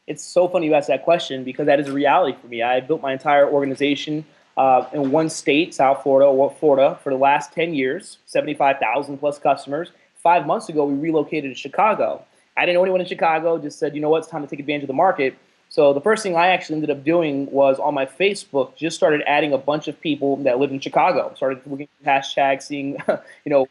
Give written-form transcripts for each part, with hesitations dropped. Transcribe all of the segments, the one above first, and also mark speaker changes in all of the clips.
Speaker 1: It's so funny you asked that question because that is a reality for me. I built my entire organization in one state, South Florida, for the last 10 years, 75,000 plus customers. 5 months ago, we relocated to Chicago. I didn't know anyone in Chicago, just said, you know what, it's time to take advantage of the market. So the first thing I actually ended up doing was on my Facebook, just started adding a bunch of people that live in Chicago. Started looking at hashtags, seeing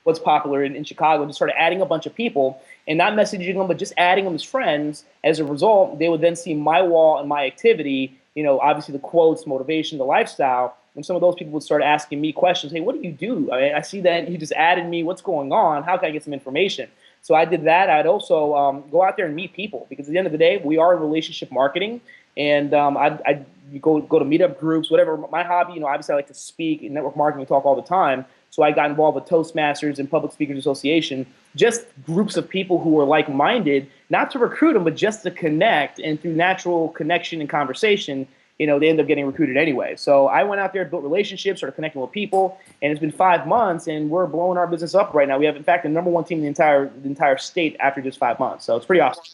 Speaker 1: what's popular in Chicago. Just started adding a bunch of people and not messaging them, but just adding them as friends. As a result, they would then see my wall and my activity. Obviously the quotes, motivation, the lifestyle. And some of those people would start asking me questions. Hey, what do you do? I see that you just added me. What's going on? How can I get some information? So I did that. I'd also go out there and meet people because at the end of the day, we are in relationship marketing. And I'd go to meetup groups, whatever. My hobby, obviously I like to speak and network marketing, we talk all the time. So I got involved with Toastmasters and Public Speakers Association, just groups of people who were like-minded, not to recruit them, but just to connect. And through natural connection and conversation, they end up getting recruited anyway. So I went out there, built relationships, started connecting with people, and it's been 5 months, and we're blowing our business up right now. We have, in fact, the #1 team in the entire state after just 5 months. So it's pretty awesome.